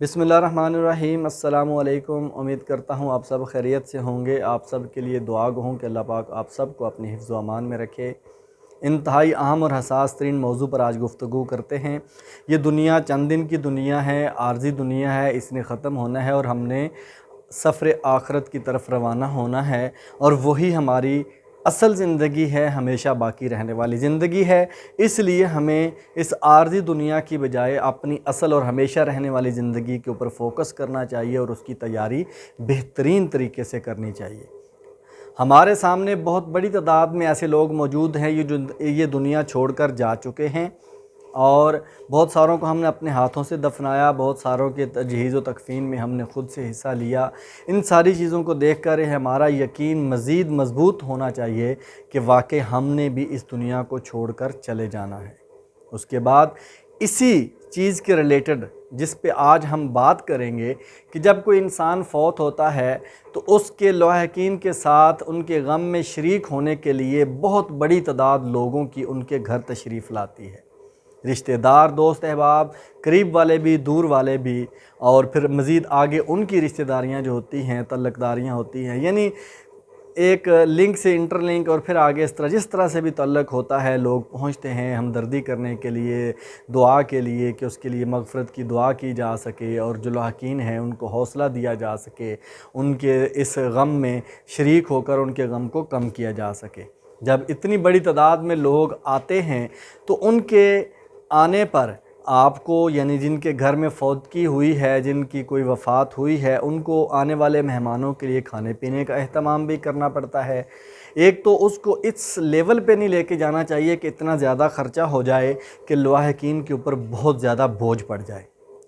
बिस्मिल्लाहिर्रहमानिर्रहीम। अस्सलामु अलैकुम। उम्मीद करता हूँ आप सब खैरियत से होंगे। आप सब के लिए दुआ गो हूँ कि अल्लाह पाक आप सब को अपने हिफ्ज़ व अमान में रखे। इंतहाई अहम और हसास तरीन मौजू पर आज गुफ्तगू करते हैं। ये दुनिया चंद दिन की दुनिया है, आर्जी दुनिया है, इसने ख़त्म होना है और हमने सफ़र आखरत की तरफ रवाना होना है। और वही हमारी असल ज़िंदगी है, हमेशा बाकी रहने वाली ज़िंदगी है। इसलिए हमें इस आर्ज़ी दुनिया की बजाय अपनी असल और हमेशा रहने वाली ज़िंदगी के ऊपर फोकस करना चाहिए और उसकी तैयारी बेहतरीन तरीके से करनी चाहिए। हमारे सामने बहुत बड़ी तादाद में ऐसे लोग मौजूद हैं ये दुनिया छोड़कर जा चुके हैं और बहुत सारों को हमने अपने हाथों से दफनाया, बहुत सारों के तजहीज़ व तकफ़ीन में हमने ख़ुद से हिस्सा लिया। इन सारी चीज़ों को देख कर हमारा यकीन मज़ीद मज़बूत होना चाहिए कि वाकई हमने भी इस दुनिया को छोड़कर चले जाना है। उसके बाद इसी चीज़ के रिलेटेड जिस पे आज हम बात करेंगे कि जब कोई इंसान फ़ौत होता है तो उसके लवाहिकीन के साथ उनके गम में शरीक होने के लिए बहुत बड़ी तादाद लोगों की उनके घर तशरीफ़ लाती है। रिश्तेदार, दोस्त अहबाब, करीब वाले भी, दूर वाले भी, और फिर मज़ीद आगे उनकी रिश्तेदारियां जो होती हैं, तल्लक़दारियाँ होती हैं, यानी एक लिंक से इंटरलिंक और फिर आगे इस तरह जिस तरह से भी तल्लक़ होता है, लोग पहुंचते हैं हमदर्दी करने के लिए, दुआ के लिए कि उसके लिए मग़फ़रत की दुआ की जा सके और जो लाहिकीन हैं उनको हौसला दिया जा सके, उनके इस गम में शरीक होकर उनके गम को कम किया जा सके। जब इतनी बड़ी तादाद में लोग आते हैं तो उनके आने पर आपको, यानी जिनके घर में फ़ौतगी हुई है, जिनकी कोई वफ़ात हुई है, उनको आने वाले मेहमानों के लिए खाने पीने का अहतमाम भी करना पड़ता है। एक तो उसको इस लेवल पे नहीं लेके जाना चाहिए कि इतना ज़्यादा ख़र्चा हो जाए कि लवाहिकीन के ऊपर बहुत ज़्यादा बोझ पड़ जाए।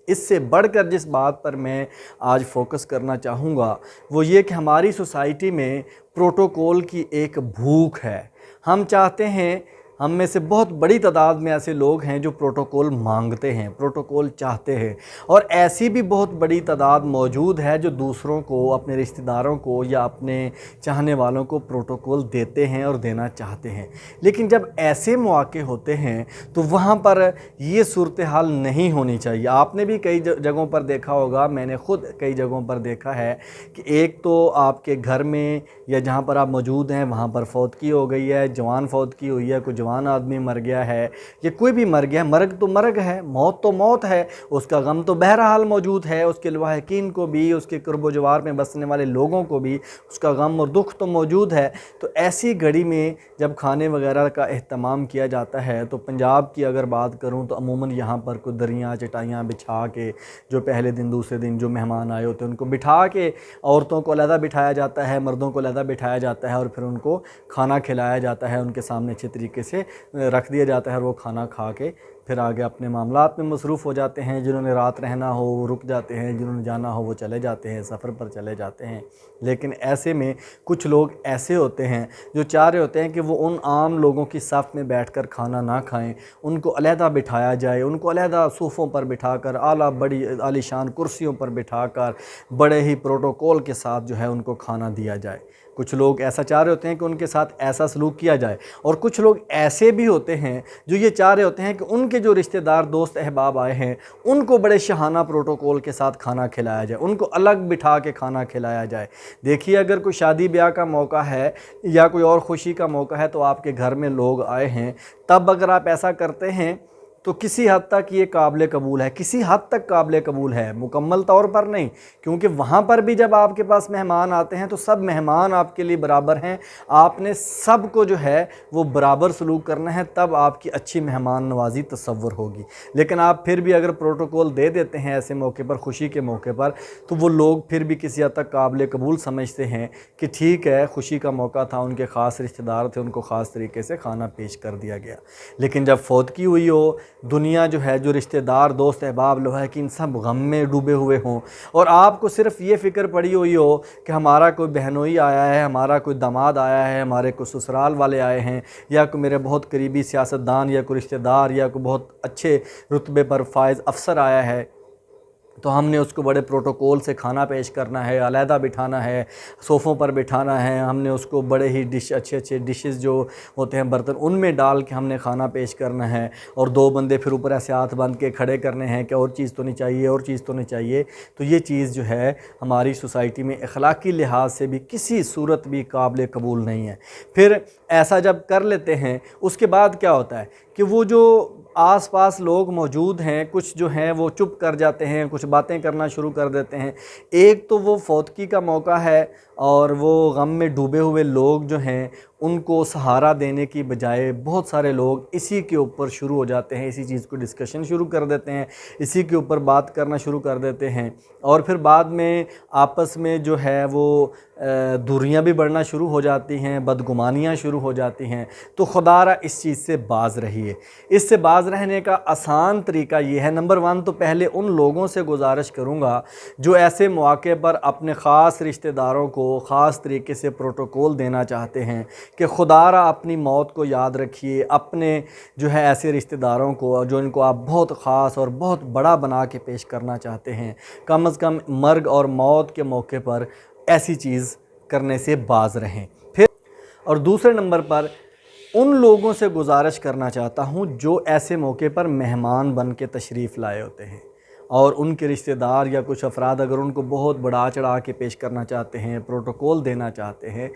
इससे बढ़कर जिस बात पर मैं आज फ़ोकस करना चाहूँगा वो ये कि हमारी सोसाइटी में प्रोटोकॉल की एक भूख है। हम चाहते हैं, हम में से बहुत बड़ी तादाद में ऐसे लोग हैं जो प्रोटोकॉल मांगते हैं, प्रोटोकॉल चाहते हैं, और ऐसी भी बहुत बड़ी तादाद मौजूद है जो दूसरों को, अपने रिश्तेदारों को या अपने चाहने वालों को प्रोटोकॉल देते हैं और देना चाहते हैं। लेकिन जब ऐसे मौके होते हैं तो वहाँ पर ये सूरत हाल नहीं होनी चाहिए। आपने भी कई जगहों पर देखा होगा, मैंने ख़ुद कई जगहों पर देखा है कि एक तो आपके घर में या जहाँ पर आप मौजूद हैं वहाँ पर फ़ौतगी हो गई है, जवान फ़ौतगी हुई है, कोई जवान आदमी मर गया है या कोई भी मर गया है, मर्ग तो मर्ग है, मौत तो मौत है, उसका गम तो बहरहाल मौजूद है, उसके लवाहिकीन को भी, उसके कुर्ब जवार में बसने वाले लोगों को भी उसका गम और दुख तो मौजूद है। तो ऐसी घड़ी में जब खाने वगैरह का अहतमाम किया जाता है तो पंजाब की अगर बात करूँ तो अमूमन यहाँ पर कोई दरियाँ चटाइयाँ बिछा के, जो पहले दिन दूसरे दिन जो मेहमान आए होते हैं उनको बिठा के, औरतों को अलहदा बिठाया जाता है, मर्दों को अलहदा बिठाया जाता है और फिर उनको खाना खिलाया जाता है, उनके सामने अच्छे तरीके से रख दिया जाता है और वो खाना खा के फिर आगे अपने मामलात में मसरूफ़ हो जाते हैं। जिन्होंने रात रहना हो वो रुक जाते हैं, जिन्होंने जाना हो वो चले जाते हैं, सफ़र पर चले जाते हैं। लेकिन ऐसे में कुछ लोग ऐसे होते हैं जो चाह रहे होते हैं कि वो उन आम लोगों की सफ़ में बैठकर खाना ना खाएं, उनको अलहदा बिठाया जाए, उनको अलहदा सोफ़ों पर बिठाकर, बड़ी आलीशान कुर्सियों पर बिठाकर बड़े ही प्रोटोकॉल के साथ जो है उनको खाना दिया जाए। कुछ लोग ऐसा चाह रहे होते हैं कि उनके साथ ऐसा सलूक किया जाए, और कुछ लोग ऐसे भी होते हैं जो ये चाह रहे होते हैं कि उनके जो रिश्तेदार, दोस्त अहबाब आए हैं उनको बड़े शाहाना प्रोटोकॉल के साथ खाना खिलाया जाए, उनको अलग बिठा के खाना खिलाया जाए। देखिए, अगर कोई शादी ब्याह का मौका है या कोई और खुशी का मौका है तो आपके घर में लोग आए हैं, तब अगर आप ऐसा करते हैं तो किसी हद तक ये काबिल कबूल है, किसी हद तक काबिल कबूल है, मुकम्मल तौर पर नहीं, क्योंकि वहाँ पर भी जब आपके पास मेहमान आते हैं तो सब मेहमान आपके लिए बराबर हैं। आपने सब को जो है वो बराबर सलूक करना है, तब आपकी अच्छी मेहमान नवाजी तसव्वुर होगी। लेकिन आप फिर भी अगर प्रोटोकॉल दे देते हैं ऐसे मौके पर, खुशी के मौके पर, तो वो लोग फिर भी किसी हद तक काबिल कबूल समझते हैं कि ठीक है, खुशी का मौका था, उनके ख़ास रिश्तेदार थे, उनको ख़ास तरीके से खाना पेश कर दिया गया। लेकिन जब फौतगी हुई हो, दुनिया जो है, जो रिश्तेदार, दोस्त अहबाब, लोग हैं कि इन सब गम में डूबे हुए हों और आपको सिर्फ़ ये फ़िक्र पड़ी हुई हो कि हमारा कोई बहनोई आया है, हमारा कोई दामाद आया है, हमारे कोई ससुराल वाले आए हैं, या कोई मेरे बहुत करीबी सियासतदान या कोई रिश्तेदार या कोई बहुत अच्छे रुतबे पर फायज़ अफसर आया है, तो हमने उसको बड़े प्रोटोकॉल से खाना पेश करना है, अलहदा बिठाना है, सोफ़ों पर बिठाना है, हमने उसको बड़े ही अच्छे अच्छे डिशेस जो होते हैं बर्तन उनमें डाल के हमने खाना पेश करना है। और दो बंदे फिर ऊपर ऐसे हाथ बांध के खड़े करने हैं कि और चीज़ तो नहीं चाहिए, और चीज़ तो नहीं चाहिए। तो ये चीज़ जो है हमारी सोसाइटी में अखलाकी लिहाज से भी किसी सूरत भी काबिल कबूल नहीं है। फिर ऐसा जब कर लेते हैं उसके बाद क्या होता है कि वो जो आस-पास लोग मौजूद हैं कुछ जो हैं वो चुप कर जाते हैं, कुछ बातें करना शुरू कर देते हैं। एक तो वो फौतगी का मौका है और वो गम में डूबे हुए लोग जो हैं उनको सहारा देने की बजाय बहुत सारे लोग इसी के ऊपर शुरू हो जाते हैं, इसी चीज़ को डिस्कशन शुरू कर देते हैं, इसी के ऊपर बात करना शुरू कर देते हैं। और फिर बाद में आपस में जो है वो दूरियां भी बढ़ना शुरू हो जाती हैं, बदगुमानियाँ शुरू हो जाती हैं। तो खुदारा इस चीज़ से बाज़ रहिए। इससे बाज़ रहने का आसान तरीका ये है, नंबर 1 तो पहले उन लोगों से गुजारिश करूँगा जो ऐसे मौके पर अपने ख़ास रिश्तेदारों को ख़ास तरीके से प्रोटोकॉल देना चाहते हैं कि खुदारा अपनी मौत को याद रखिए। अपने जो है ऐसे रिश्तेदारों को जो इनको आप बहुत ख़ास और बहुत बड़ा बना के पेश करना चाहते हैं, कम से कम मर्ग और मौत के मौके पर ऐसी चीज़ करने से बाज़ रहें। फिर और दूसरे नंबर पर उन लोगों से गुजारिश करना चाहता हूँ जो ऐसे मौके पर मेहमान बन के तशरीफ़ लाए होते हैं और उनके रिश्तेदार या कुछ अफराद अगर उनको बहुत बढ़ा चढ़ा के पेश करना चाहते हैं, प्रोटोकॉल देना चाहते हैं,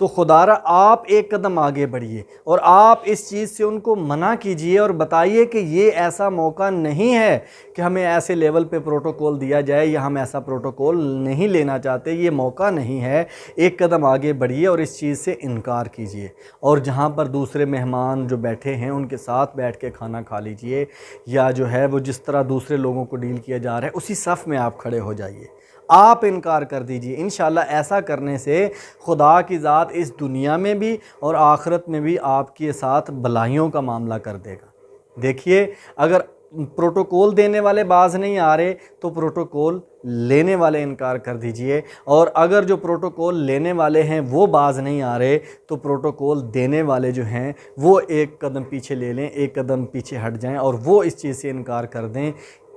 तो खुदारा आप एक कदम आगे बढ़िए और आप इस चीज़ से उनको मना कीजिए और बताइए कि ये ऐसा मौका नहीं है कि हमें ऐसे लेवल पे प्रोटोकॉल दिया जाए या हम ऐसा प्रोटोकॉल नहीं लेना चाहते, ये मौका नहीं है। एक कदम आगे बढ़िए और इस चीज़ से इनकार कीजिए और जहाँ पर दूसरे मेहमान जो बैठे हैं उनके साथ बैठ के खाना खा लीजिए, या जो है वो जिस तरह दूसरे लोगों को डील किया जा रहा है उसी सफ़ में आप खड़े हो जाइए, आप इनकार कर दीजिए। इंशाल्लाह ऐसा करने से खुदा की ज़ात इस दुनिया में भी और आखिरत में भी आपके साथ भलाइयों का मामला कर देगा। देखिए, अगर प्रोटोकॉल देने वाले बाज नहीं आ रहे तो प्रोटोकॉल लेने वाले इनकार कर दीजिए, और अगर जो प्रोटोकॉल लेने वाले हैं वो बाज नहीं आ रहे तो प्रोटोकॉल देने वाले जो हैं वो एक कदम पीछे ले लें, एक कदम पीछे हट जाएं और वो इस चीज़ से इनकार कर दें।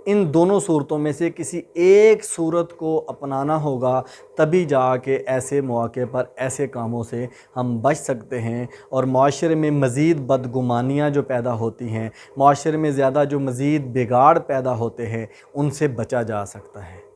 इन दोनों सूरतों में से किसी एक सूरत को अपनाना होगा, तभी जाके ऐसे मौके पर ऐसे कामों से हम बच सकते हैं और माशरे में मज़ीद बदगुमानियाँ जो पैदा होती हैं, माशरे में ज़्यादा जो मज़ीद बिगाड़ पैदा होते हैं, उनसे बचा जा सकता है।